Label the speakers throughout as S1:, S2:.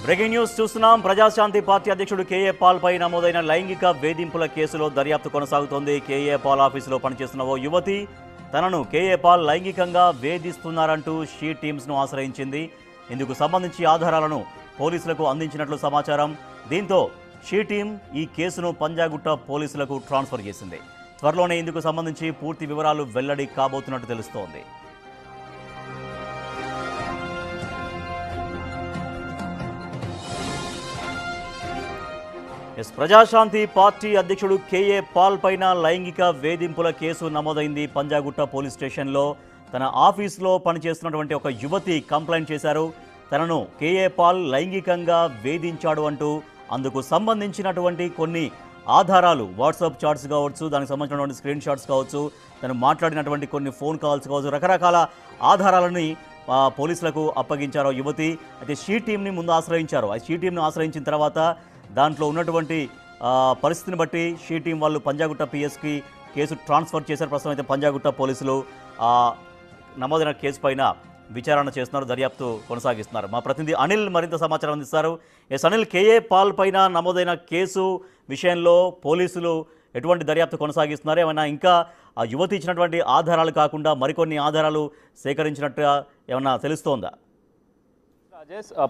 S1: Breaking news చూస్తున్నాం. Praja Shanti party అధ్యక్షుడు K A Paul పై నమోదైన లైంగిక వేధింపుల కేసులో దర్యాప్తు కొనసాగుతోంది. కేఏ పాల్ ఆఫీసులో పనిచేస్తున్న ఓ యువతి తనను కేఏ పాల్ లైంగికంగా వేధిస్తున్నారంటూ షీ టీమ్స్ను ఆశ్రయించింది. ఇందుకు సంబంధించి ఆధారాలను పోలీసులకు అందించినట్లు సమాచారం. దీంతో షీ టీం ఈ కేసును పంజాగుట్ట పోలీసులకు ట్రాన్స్ఫర్ చేసింది. త్వరలోనే ఇందుకు సంబంధించి పూర్తి వివరాలు వెల్లడి కాబోతున్నట్టు తెలుస్తోంది. ప్రజాశాంతి పార్టీ అధ్యక్షుడు కేఏ పాల్ పైన లైంగిక వేధింపుల కేసు నమోదైంది. పంజాగుట్ట పోలీస్ స్టేషన్లో తన ఆఫీసులో పనిచేస్తున్నటువంటి ఒక యువతి కంప్లైంట్ చేశారు. తనను కేఏ పాల్ లైంగికంగా వేధించాడు అంటూ అందుకు సంబంధించినటువంటి కొన్ని ఆధారాలు, వాట్సాప్ చాట్స్ కావచ్చు, దానికి సంబంధించినటువంటి స్క్రీన్ షాట్స్ కావచ్చు, తను మాట్లాడినటువంటి కొన్ని ఫోన్ కాల్స్ కావచ్చు, రకరకాల ఆధారాలని పోలీసులకు అప్పగించారు యువతి. అయితే షీ టీంని ముందు ఆశ్రయించారు. ఆ షీ టీంను ఆశ్రయించిన తర్వాత దాంట్లో ఉన్నటువంటి పరిస్థితిని బట్టి షీ టీం వాళ్ళు పంజాగుట్ట పిఎస్కి కేసు ట్రాన్స్ఫర్ చేశారు. ప్రస్తుతం అయితే పంజాగుట్ట పోలీసులు నమోదైన కేసు పైన విచారణ చేస్తున్నారు, దర్యాప్తు కొనసాగిస్తున్నారు. మా ప్రతినిధి అనిల్ మరింత సమాచారం అందిస్తారు. అనిల్, కేఏ పాల్ పైన నమోదైన కేసు విషయంలో పోలీసులు ఎటువంటి దర్యాప్తు కొనసాగిస్తున్నారు? ఏమైనా ఇంకా ఆ యువతి ఇచ్చినటువంటి ఆధారాలు కాకుండా మరికొన్ని ఆధారాలు సేకరించినట్టుగా ఏమైనా తెలుస్తోందా?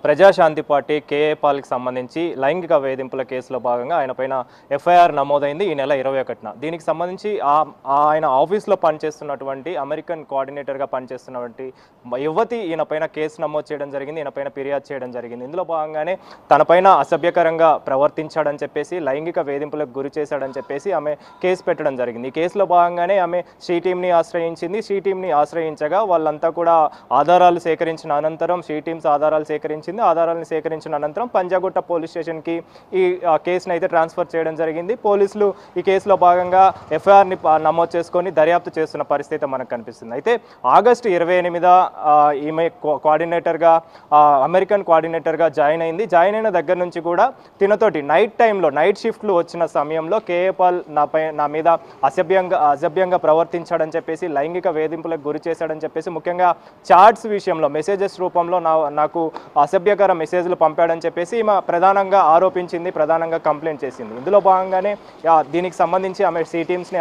S2: ప్రజాశాంతి పార్టీ కేఏ పాల్కి సంబంధించి లైంగిక వేధింపుల కేసులో భాగంగా ఆయన పైన ఎఫ్ఐఆర్ నమోదైంది ఈ నెల 21న. దీనికి సంబంధించి ఆయన ఆఫీస్లో పనిచేస్తున్నటువంటి అమెరికన్ కోఆర్డినేటర్గా పనిచేస్తున్నటువంటి యువతి ఈయన పైన కేసు నమోదు చేయడం జరిగింది, ఈయన పైన ఫిర్యాదు చేయడం జరిగింది. ఇందులో భాగంగానే తన పైన అసభ్యకరంగా ప్రవర్తించాడని చెప్పేసి, లైంగిక వేధింపులకు గురి చేశాడని చెప్పేసి ఆమె కేసు పెట్టడం జరిగింది. ఈ కేసులో భాగంగానే ఆమె షీ టీంని ఆశ్రయించింది. షీ టీంని ఆశ్రయించగా వాళ్ళంతా కూడా ఆధారాలు సేకరించిన అనంతరం షీ టీమ్స్ ఆధారాలను సేకరించిన అనంతరం పంజాగుట్ట పోలీస్ స్టేషన్కి ఈ కేసును అయితే ట్రాన్స్ఫర్ చేయడం జరిగింది. పోలీసులు ఈ కేసులో భాగంగా ఎఫ్ఐఆర్ని నమోదు చేసుకొని దర్యాప్తు చేస్తున్న పరిస్థితి మనకు కనిపిస్తుంది. అయితే ఆగస్టు 28 ఈమె కోఆర్డినేటర్గా అమెరికన్ కోఆర్డినేటర్గా జాయిన్ అయింది. జాయిన్ అయిన దగ్గర నుంచి కూడా తినతోటి నైట్ షిఫ్ట్లు వచ్చిన సమయంలో కేఏ పాల్ నా మీద అసభ్యంగా ప్రవర్తించాడని చెప్పేసి, లైంగిక వేధింపులకు గురి చేశాడని చెప్పేసి, ముఖ్యంగా చాట్స్ విషయంలో మెసేజెస్ రూపంలో నాకు అసభ్యకర మెసేజ్లు పంపాడని చెప్పేసి ఈమె ప్రధానంగా ఆరోపించింది, ప్రధానంగా కంప్లైంట్ చేసింది. ఇందులో భాగంగానే దీనికి సంబంధించి ఆమె షీ టీమ్స్ని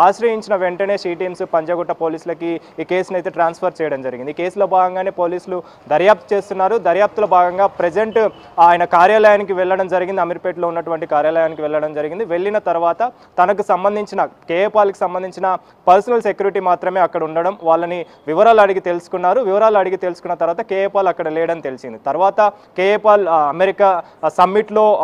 S2: ఆశ్రయించిన వెంటనే షీ టీమ్స్ పంజాగుట్ట పోలీసులకి ఈ కేసును అయితే ట్రాన్స్ఫర్ చేయడం జరిగింది. ఈ కేసులో భాగంగానే పోలీసులు దర్యాప్తు చేస్తున్నారు. దర్యాప్తులో భాగంగా ప్రజెంట్ ఆయన కార్యాలయానికి వెళ్ళడం జరిగింది, అమీర్పేటలో ఉన్నటువంటి కార్యాలయానికి వెళ్ళడం జరిగింది. వెళ్ళిన తర్వాత తనకు సంబంధించిన కేఏ పాల్కి సంబంధించిన పర్సనల్ సెక్యూరిటీ మాత్రమే అక్కడ ఉండడం, వాళ్ళని వివరాలు అడిగి తెలుసుకున్న తర్వాత కేఏ పాల్ అక్కడ లేడని తెలిసింది. తర్వాత కేఏ పాల్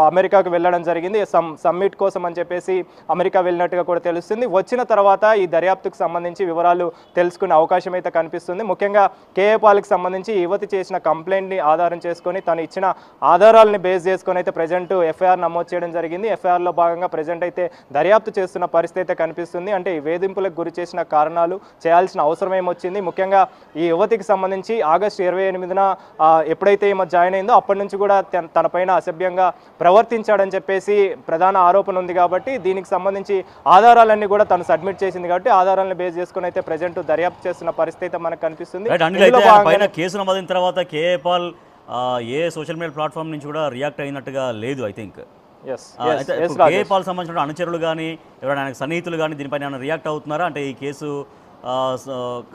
S2: అమెరికాకు వెళ్ళడం జరిగింది. సమ్మిట్ కోసం అని చెప్పేసి అమెరికా వెళ్ళినట్టుగా కూడా తెలుస్తుంది. వచ్చిన తర్వాత ఈ దర్యాప్తుకు సంబంధించి వివరాలు తెలుసుకునే అవకాశం అయితే కనిపిస్తుంది. ముఖ్యంగా కేఏ పాల్కి సంబంధించి యువతి చేసిన కంప్లైంట్ని ఆధారం చేసుకొని, తను ఇచ్చిన ఆధారాలని బేస్ చేసుకొని అయితే ప్రజెంట్ ఎఫ్ఐఆర్ నమోదు చేయడం జరిగింది. ఎఫ్ఐఆర్లో భాగంగా ప్రజెంట్ అయితే దర్యాప్తు చేస్తున్న పరిస్థితి అయితే కనిపిస్తుంది. అంటే ఈ వేధింపులకు గురి చేసిన కారణాలు, చేయాల్సిన అవసరం ఏమొచ్చింది, ముఖ్యంగా ఈ యువతికి సంబంధించి ఆగస్టు 28న ఎప్పుడైతే ఈమె జాయిన్ అయిందో అప్పటి నుంచి కూడా తన పైన అసభ్యంగా ప్రవర్తించాడని చెప్పేసి ప్రధాన ఆరోపణ ఉంది. కాబట్టి దీనికి సంబంధించి ఆధారాలన్నీ కూడా తను సబ్మిట్ చేసింది. కాబట్టి ఆధారాలను బేస్ చేసుకుని అయితే ప్రజెంట్ దర్యాప్తు చేస్తున్న పరిస్థితి మనకు కనిపిస్తుంది.
S1: కేసు నమోదైన తర్వాత కేఏ పాల్ ఏ సోషల్ మీడియా ప్లాట్ఫామ్ నుంచి కూడా రియాక్ట్ అయినట్టుగా లేదు. ఐ థింక్ కేఏ పాల్ సంబంధించిన అనుచరులు కానీ ఎవరైనా ఆయనకు సన్నిహితులు కానీ దీనిపైన రియాక్ట్ అవుతున్నారా? అంటే ఈ కేసు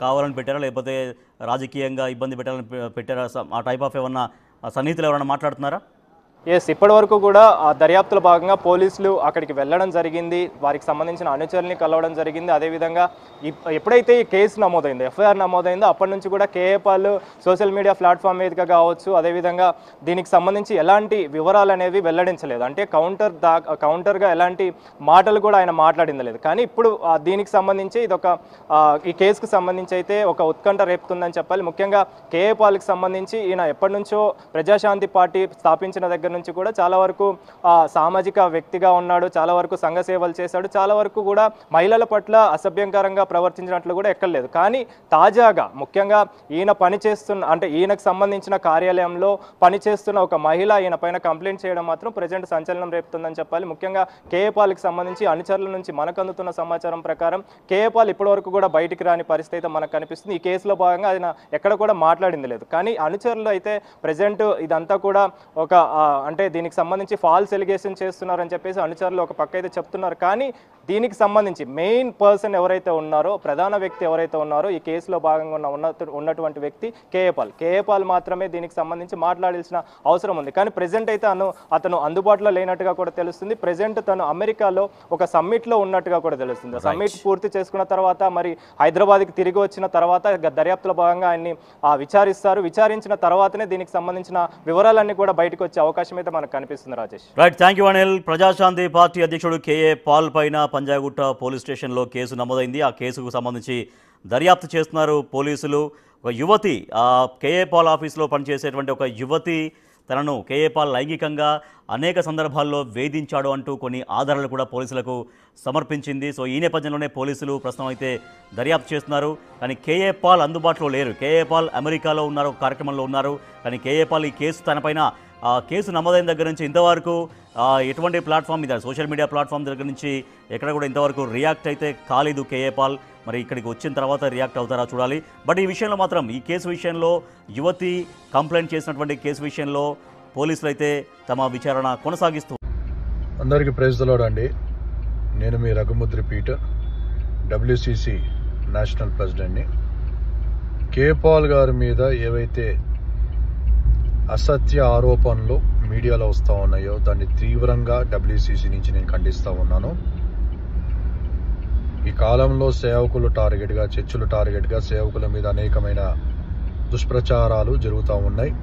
S1: కావాలని పెట్టారా, లేకపోతే రాజకీయంగా ఇబ్బంది పెట్టారా? ఆ టైప్ ఆఫ్ ఏమన్నా సన్నిహితులు ఎవరైనా మాట్లాడుతున్నారా?
S2: ఇప్పటి వరకు కూడా ఆ దర్యాప్తులో భాగంగా పోలీసులు అక్కడికి వెళ్ళడం జరిగింది, వారికి సంబంధించిన అనుచరుల్ని కలవడం జరిగింది. అదేవిధంగా ఎప్పుడైతే ఈ కేసు నమోదైందో, ఎఫ్ఐఆర్ నమోదైందో అప్పటి నుంచి కూడా K A Paul social media platform వేదిక కావచ్చు, అదేవిధంగా దీనికి సంబంధించి ఎలాంటి వివరాలు అనేవి వెల్లడించలేదు. అంటే కౌంటర్గా ఎలాంటి మాటలు కూడా ఆయన మాట్లాడింది లేదు. కానీ ఇప్పుడు దీనికి సంబంధించి ఈ కేసుకు సంబంధించి అయితే ఒక ఉత్కంఠ రేపుతుందని చెప్పాలి. ముఖ్యంగా కేఏ పాల్కి సంబంధించి ఈయన ఎప్పటి నుంచో ప్రజాశాంతి పార్టీ స్థాపించిన దగ్గర దగ్గర నుంచి కూడా చాలా వరకు సామాజిక వ్యక్తిగా ఉన్నాడు, చాలా వరకు సంఘ సేవలు చేశాడు, చాలా వరకు కూడా మహిళల పట్ల అసభ్యంకరంగా ప్రవర్తించినట్లు కూడా ఎక్కలేదు. కానీ తాజాగా ముఖ్యంగా ఈయన ఈయనకు సంబంధించిన కార్యాలయంలో పనిచేస్తున్న ఒక మహిళ ఈయన పైన కంప్లైంట్ చేయడం మాత్రం ప్రజెంట్ సంచలనం రేపుతుందని చెప్పాలి. ముఖ్యంగా కేఏ పాల్కి సంబంధించి అనుచరుల నుంచి మనకు అందుతున్న సమాచారం ప్రకారం కేఏ పాల్ ఇప్పటివరకు కూడా బయటికి రాని పరిస్థితి మనకు కనిపిస్తుంది. ఈ కేసులో భాగంగా ఆయన ఎక్కడ కూడా మాట్లాడింది లేదు. కానీ అనుచరులు అయితే ప్రజెంట్ ఇదంతా కూడా ఒక అంటే దీనికి సంబంధించి ఫాల్స్ ఎలిగేషన్ చేస్తున్నారని చెప్పేసి అనుచరులు ఒక పక్క అయితే చెప్తున్నారు. కానీ దీనికి సంబంధించి మెయిన్ పర్సన్ ఎవరైతే ఉన్నారో, ప్రధాన వ్యక్తి ఎవరైతే ఉన్నారో, ఈ కేసులో భాగంగా ఉన్నటువంటి వ్యక్తి కేఏ పాల్ మాత్రమే దీనికి సంబంధించి మాట్లాడాల్సిన అవసరం ఉంది. కానీ ప్రెజెంట్ అయితే అతను అందుబాటులో లేనట్టుగా కూడా తెలుస్తుంది. ప్రెజెంట్ తను అమెరికాలో ఒక సమ్మిట్లో ఉన్నట్టుగా కూడా తెలుస్తుంది. సమ్మిట్ పూర్తి చేసుకున్న తర్వాత మరి హైదరాబాద్కి తిరిగి వచ్చిన తర్వాత దర్యాప్తులో భాగంగా ఆయన్ని విచారించిన తర్వాతనే దీనికి సంబంధించిన వివరాలన్నీ కూడా బయటకు వచ్చే అవకాశం అయితే మనకు కనిపిస్తుంది. Rajesh.
S1: Right, thank you Anil. Prajashanti party అధ్యక్షుడు కేఏ పాల్ పైన పంజాగుట్ట పోలీస్ స్టేషన్లో కేసు నమోదైంది. ఆ కేసుకు సంబంధించి దర్యాప్తు చేస్తున్నారు పోలీసులు. ఒక యువతి కేఏ పాల్ ఆఫీస్లో పనిచేసేటువంటి ఒక యువతి తనను కేఏ పాల్ లైంగికంగా అనేక సందర్భాల్లో వేధించాడు అంటూ కొన్ని ఆధారాలు కూడా పోలీసులకు సమర్పించింది. సో ఈ నేపథ్యంలోనే పోలీసులు ప్రస్తుతం అయితే దర్యాప్తు చేస్తున్నారు. కానీ కేఏ పాల్ అందుబాటులో లేరు. కేఏ పాల్ అమెరికాలో ఉన్నారు, కార్యక్రమంలో ఉన్నారు. కానీ కేఏ పాల్ ఈ కేసు తనపైన కేసు నమోదైన దగ్గర నుంచి ఇంతవరకు ఎటువంటి ప్లాట్ఫామ్ మీద, సోషల్ మీడియా ప్లాట్ఫామ్ దగ్గర నుంచి ఎక్కడ కూడా ఇంతవరకు రియాక్ట్ అయితే కాలేదు కేఏ పాల్. మరి ఇక్కడికి వచ్చిన తర్వాత రియాక్ట్ అవుతారా చూడాలి. బట్ ఈ విషయంలో మాత్రం, ఈ కేసు విషయంలో, యువతి కంప్లైంట్ చేసినటువంటి కేసు విషయంలో పోలీసులు అయితే తమ విచారణ కొనసాగిస్తూ.
S3: అందరికీ ప్రైజ్ ది లార్డ్ అండి. నేను మీ రఘుముద్రి పీటర్, WCC నేషనల్ ప్రెసిడెంట్ని. కేఏ పాల్ గారి మీద ఏవైతే అసత్య ఆరోపణలు మీడియాలో వస్తూ ఉన్నాయో దాన్ని తీవ్రంగా WCC నుంచి నేను ఖండిస్తూ ఉన్నాను. ఈ కాలంలో సేవకులు టార్గెట్గా, చర్చిలు టార్గెట్గా సేవకుల మీద అనేకమైన దుష్ప్రచారాలు జరుగుతూ ఉన్నాయి.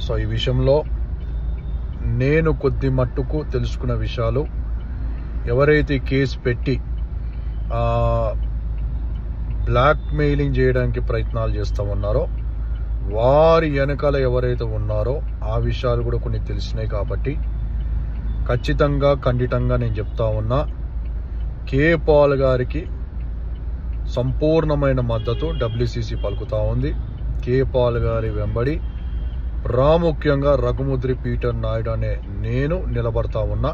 S3: సో ఈ విషయంలో నేను కొద్ది మట్టుకు తెలుసుకున్న విషయాలు, ఎవరైతే కేసు పెట్టి బ్లాక్ మెయిలింగ్ చేయడానికి ప్రయత్నాలు చేస్తూ ఉన్నారో వారి వెనకాల ఎవరైతే ఉన్నారో ఆ విషయాలు కూడా కొన్ని తెలిసినాయి. కాబట్టి ఖచ్చితంగా ఖండితంగా నేను చెప్తా ఉన్నా, కేఏ పాల్ గారికి సంపూర్ణమైన మద్దతు WCC పలుకుతా ఉంది. కేఏ పాల్ గారి వెంబడి ప్రాముఖ్యంగా రఘుముద్రి పీటర్ నాయుడు అనే నేను నిలబడతా ఉన్నా.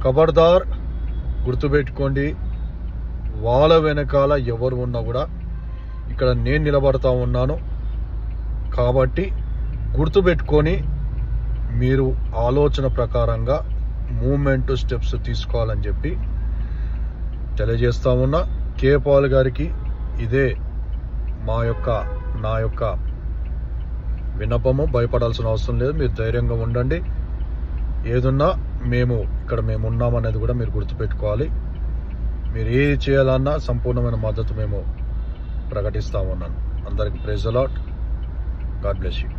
S3: ఖబర్దార్, గుర్తుపెట్టుకోండి, వాళ్ళ వెనకాల ఎవరు ఉన్నా కూడా ఇక్కడ నేను నిలబడతా ఉన్నాను. కాబట్టి గుర్తుపెట్టుకొని మీరు ఆలోచన ప్రకారంగా మూమెంట్ స్టెప్స్ తీసుకోవాలని చెప్పి తెలియజేస్తా ఉన్నా. కేఏ పాల్ గారికి ఇదే నా యొక్క విన్నపము. భయపడాల్సిన అవసరం లేదు, మీరు ధైర్యంగా ఉండండి. ఏదున్నా మేము ఉన్నామనేది కూడా మీరు గుర్తుపెట్టుకోవాలి. మీరు ఏది చేయాలన్నా సంపూర్ణమైన మద్దతు మేము ప్రకటిస్తా ఉన్నాను. అందరికీ praise the lord. God bless you.